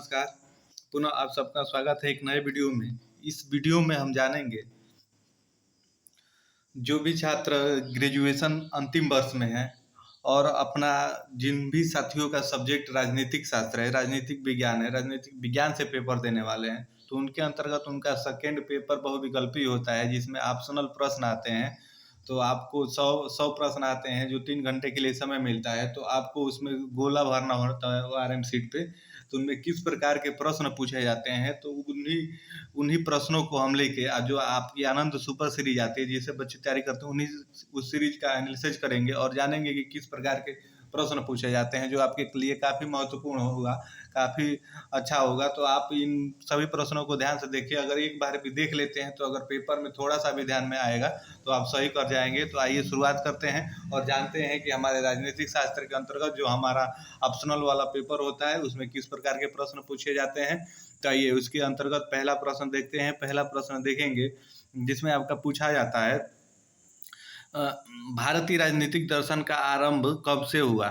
नमस्कार। पुनः आप सबका स्वागत है एक नए वीडियो में। इस वीडियो में हम जानेंगे जो भी छात्र ग्रेजुएशन अंतिम वर्ष में हैं और अपना जिन भी साथियों का सब्जेक्ट राजनीतिक शास्त्र है, राजनीतिक विज्ञान है, राजनीतिक विज्ञान से पेपर देने वाले हैं, तो उनके अंतर्गत उनका सेकेंड पेपर बहुविकल्पी होता है जिसमें ऑप्शनल प्रश्न आते हैं। तो आपको 100 प्रश्न आते हैं जो 3 घंटे के लिए समय मिलता है। तो आपको उसमें गोला भरना होता है ORM शीट पे। तो उनमें किस प्रकार के प्रश्न पूछे जाते हैं, तो उन्हीं उन्हीं प्रश्नों को हम लेके जो आपकी आनंद सुपर सीरीज आती है जिसे बच्चे तैयारी करते हैं, उन्हीं उस सीरीज का एनालिसिस करेंगे और जानेंगे कि किस प्रकार के प्रश्न पूछे जाते हैं जो आपके लिए काफ़ी महत्वपूर्ण होगा, काफ़ी अच्छा होगा। तो आप इन सभी प्रश्नों को ध्यान से देखिए। अगर एक बार भी देख लेते हैं तो अगर पेपर में थोड़ा सा भी ध्यान में आएगा तो आप सही कर जाएंगे। तो आइए शुरुआत करते हैं और जानते हैं कि हमारे राजनीतिक शास्त्र के अंतर्गत जो हमारा ऑप्शनल वाला पेपर होता है उसमें किस प्रकार के प्रश्न पूछे जाते हैं। तो आइए उसके अंतर्गत पहला प्रश्न देखते हैं। पहला प्रश्न देखेंगे जिसमें आपका पूछा जाता है भारतीय राजनीतिक दर्शन का आरंभ कब से हुआ।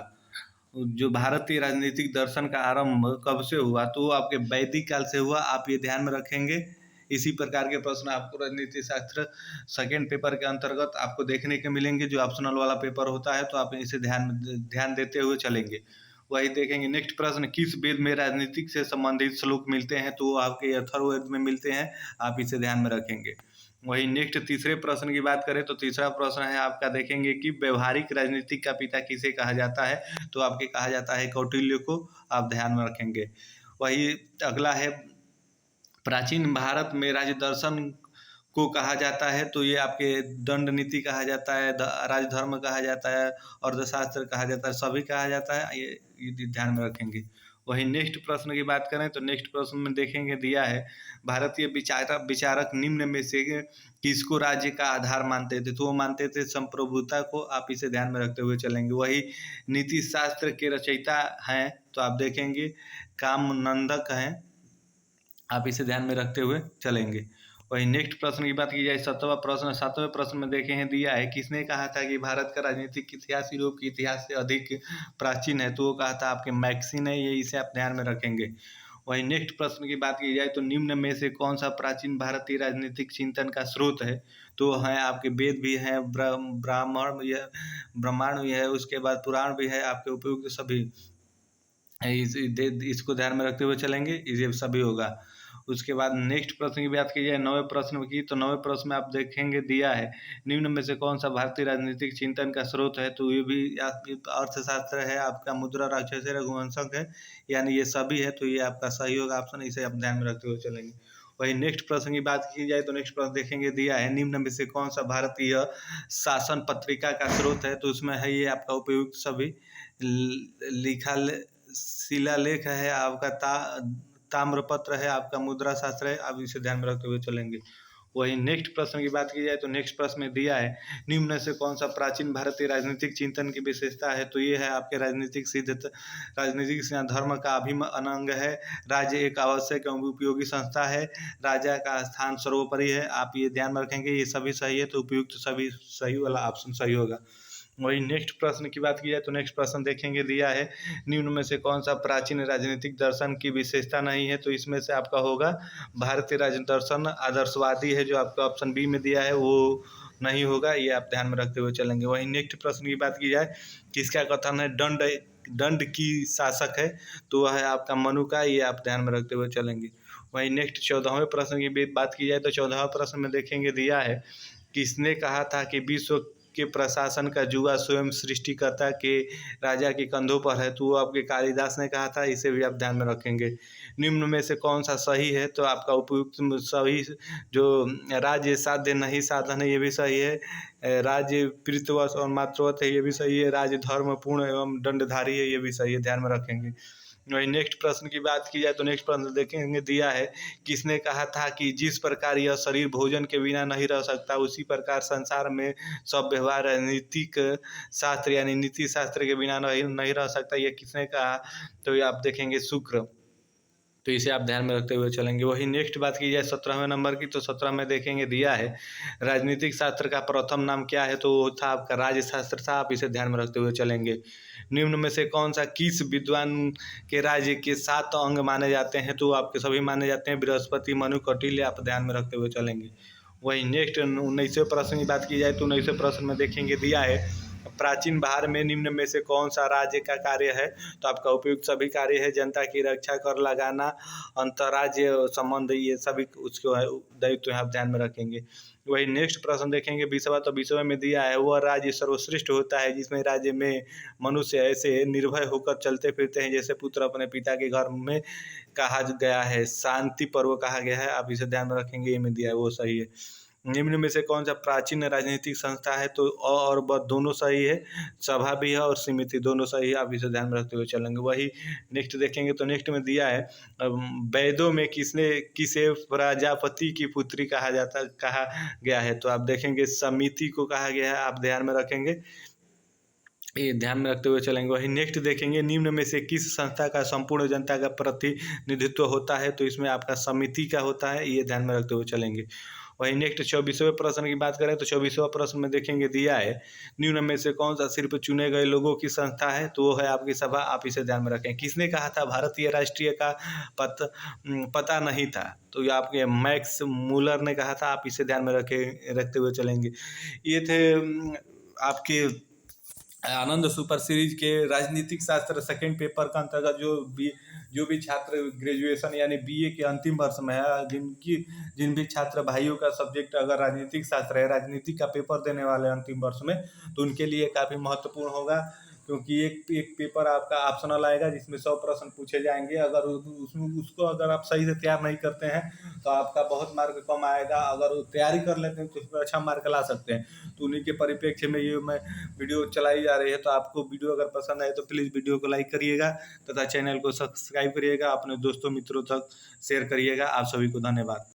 जो भारतीय राजनीतिक दर्शन का आरंभ कब से हुआ, तो आपके वैदिक काल से हुआ। आप ये ध्यान में रखेंगे। इसी प्रकार के प्रश्न आपको राजनीति शास्त्र सेकेंड पेपर के अंतर्गत आपको देखने के मिलेंगे जो ऑप्शनल वाला पेपर होता है। तो आप इसे ध्यान देते हुए चलेंगे। वही देखेंगे नेक्स्ट प्रश्न, किस वेद में राजनीतिक से संबंधित श्लोक मिलते हैं, तो वो आपके अथर्ववेद में मिलते हैं। आप इसे ध्यान में रखेंगे। वही नेक्स्ट तीसरे प्रश्न की बात करें तो तीसरा प्रश्न है आपका, देखेंगे कि व्यवहारिक राजनीतिक का पिता किसे कहा जाता है, तो आपके कहा जाता है कौटिल्य को। आप ध्यान में रखेंगे। वही अगला है, प्राचीन भारत में राज्य दर्शन को कहा जाता है, तो ये आपके दंड नीति कहा जाता है, राजधर्म कहा जाता है, अर्थशास्त्र कहा जाता है, सभी कहा जाता है। ये ध्यान में रखेंगे। वही नेक्स्ट प्रश्न की बात करें तो नेक्स्ट प्रश्न में देखेंगे दिया है, भारतीय विचारक निम्न में से किसको राज्य का आधार मानते थे, तो वो मानते थे संप्रभुता को। आप इसे ध्यान में रखते हुए चलेंगे। वही नीति शास्त्र के रचयिता हैं, तो आप देखेंगे कामनंदक हैं। आप इसे ध्यान में रखते हुए चलेंगे। वही नेक्स्ट प्रश्न की बात की जाए सातवें प्रश्न में देखें दिया है, किसने कहा था कि भारत का राजनीतिक इतिहास यूरोप के इतिहास से अधिक प्राचीन है, तो वो कहा था आपके मैक्सिन है। ये इसे आप ध्यान में रखेंगे। वही नेक्स्ट प्रश्न की बात की जाए तो निम्न में से कौन सा प्राचीन भारतीय राजनीतिक चिंतन का स्रोत है, तो है आपके वेद भी हैं, ब्राह्मण भी है, उसके बाद पुराण भी है। आपके उपयुक्त सभी इसको ध्यान में रखते हुए चलेंगे, ये सभी होगा। उसके बाद नेक्स्ट प्रश्न की बात की जाए 9वें प्रश्न की, तो 9वें प्रश्न में आप देखेंगे दिया है, निम्न में से कौन सा भारतीय राजनीतिक चिंतन का स्रोत है, तो ये भी अर्थशास्त्र है, आपका मुद्रा राक्षस रघुवंशक है, यानी ये सभी है। तो ये आपका सही होगा ऑप्शन, इसे आप ध्यान में रखते हुए चलेंगे। वही नेक्स्ट प्रश्न की बात की जाए तो नेक्स्ट प्रश्न देखेंगे दिया है, निम्न में से कौन सा भारतीय शासन पत्रिका का स्रोत है, तो उसमें है ये आपका उपयुक्त सभी। लिखा शिलालेख है आपका, ताम्रपत्र है आपका, मुद्रा शास्त्र है। आप इसे ध्यान में रखते हुए चलेंगे। वही नेक्स्ट प्रश्न की बात की जाए तो नेक्स्ट प्रश्न में दिया है, निम्न से कौन सा प्राचीन भारतीय राजनीतिक चिंतन की विशेषता है, तो ये है आपके राजनीतिक धर्म का अभिन्न अंग है, राज्य एक आवश्यक एवं उपयोगी संस्था है, राजा का स्थान सर्वोपरि है। आप ये ध्यान में रखेंगे, ये सभी सही है, तो उपयुक्त सभी सही वाला ऑप्शन सही होगा। वही नेक्स्ट प्रश्न की बात की जाए तो नेक्स्ट प्रश्न देखेंगे दिया है, निम्न में से कौन सा प्राचीन राजनीतिक दर्शन की विशेषता नहीं है, तो इसमें से आपका होगा भारतीय राजनीतिक दर्शन आदर्शवादी है, जो आपका ऑप्शन बी में दिया है वो नहीं होगा। ये आप ध्यान में रखते हुए चलेंगे। वही नेक्स्ट प्रश्न की बात की जाए, किसका कथन है दंड की शासक है, तो वह है आपका मनु का। ये आप ध्यान में रखते हुए चलेंगे। वही नेक्स्ट 14वें प्रश्न की बात की जाए तो 14वें प्रश्न में देखेंगे दिया है, किसने कहा था कि विश्व के प्रशासन का जुआ स्वयं सृष्टिकर्ता के राजा के कंधों पर है, तो वो आपके कालिदास ने कहा था। इसे भी आप ध्यान में रखेंगे। निम्न में से कौन सा सही है, तो आपका उपयुक्त सही जो राज्य साध्य नहीं साधन है, ये भी सही है। राज्य प्रीतवश और मातृवत है, ये भी सही है। राज्य धर्म पूर्ण एवं दंडधारी है, ये भी सही है, ध्यान में रखेंगे। वही नेक्स्ट प्रश्न की बात की जाए तो नेक्स्ट प्रश्न देखेंगे दिया है, किसने कहा था कि जिस प्रकार यह शरीर भोजन के बिना नहीं रह सकता, उसी प्रकार संसार में सब व्यवहार राजनीतिक शास्त्र यानी नीति शास्त्र के बिना नहीं रह सकता। ये किसने कहा, तो ये आप देखेंगे शुक्र। तो इसे आप ध्यान में रखते हुए चलेंगे। वही नेक्स्ट बात की जाए 17वें नंबर की, तो 17 में देखेंगे दिया है राजनीतिक शास्त्र का प्रथम नाम क्या है, तो वो था आपका राज्यशास्त्र था। आप इसे ध्यान में रखते हुए चलेंगे। निम्न में से कौन सा किस विद्वान के राज्य के 7 अंग माने जाते हैं, तो आपके सभी माने जाते हैं बृहस्पति, मनु, कौटिल्य। आप ध्यान में रखते हुए चलेंगे। वही नेक्स्ट 19वें प्रश्न की बात की जाए तो 19वें प्रश्न में देखेंगे दिया है प्राचीन भारत में निम्न में से कौन सा राज्य का कार्य है, तो आपका उपयुक्त सभी कार्य है जनता की रक्षा, कर लगाना, अंतर्राज्य संबंध, ये सभी उसको दायित्व आप ध्यान में रखेंगे। वही नेक्स्ट प्रश्न देखेंगे 20वां, तो 20वें में दिया है वह राज्य सर्वश्रेष्ठ होता है जिसमें राज्य में मनुष्य ऐसे निर्भय होकर चलते फिरते हैं जैसे पुत्र अपने पिता के घर में, कहा गया है शांति पर्व कहा गया है। आप इसे ध्यान में रखेंगे, ये में दिया है वो सही है। निम्न में से कौन सा प्राचीन राजनीतिक संस्था है, तो अ और ब दोनों सही है, सभा भी है और समिति दोनों सही है। आप इसे ध्यान में रखते हुए चलेंगे। वही नेक्स्ट देखेंगे तो नेक्स्ट में दिया है वेदों में किसे प्रजापति की पुत्री कहा गया है, तो आप देखेंगे समिति को कहा गया है। आप ध्यान में रखेंगे, ये ध्यान में रखते हुए चलेंगे। वही नेक्स्ट देखेंगे निम्न में से किस संस्था का संपूर्ण जनता का प्रतिनिधित्व होता है, तो इसमें आपका समिति का होता है, ये ध्यान में रखते हुए चलेंगे। वही नेक्स्ट 24वें प्रश्न की बात करें तो 24वां प्रश्न में देखेंगे दिया है निम्न में से कौन सा सिर्फ चुने गए लोगों की संस्था है, तो वो है आपकी सभा। आप इसे ध्यान में रखें। किसने कहा था भारतीय राष्ट्रीय का पता नहीं था, तो ये आपके मैक्स मूलर ने कहा था। आप इसे ध्यान में रखते हुए चलेंगे। ये थे आपके आनंद सुपर सीरीज के राजनीतिक शास्त्र सेकेंड पेपर का अंतर्गत जो भी छात्र ग्रेजुएशन यानी बीए के अंतिम वर्ष में है, जिन भी छात्र भाइयों का सब्जेक्ट अगर राजनीतिक शास्त्र है, राजनीति का पेपर देने वाले अंतिम वर्ष में, तो उनके लिए काफ़ी महत्वपूर्ण होगा, क्योंकि एक पेपर आपका ऑप्शनल आएगा जिसमें 100 प्रश्न पूछे जाएंगे। अगर उसको अगर आप सही से तैयार नहीं करते हैं तो आपका बहुत मार्क कम आएगा। अगर तैयारी कर लेते हैं तो उसमें अच्छा मार्क ला सकते हैं। तो उन्हीं के परिप्रेक्ष्य में ये मैं वीडियो चलाई जा रही है। तो आपको वीडियो अगर पसंद आए तो प्लीज़ वीडियो को लाइक करिएगा तथा चैनल को सब्सक्राइब करिएगा, अपने दोस्तों मित्रों तक शेयर करिएगा। आप सभी को धन्यवाद।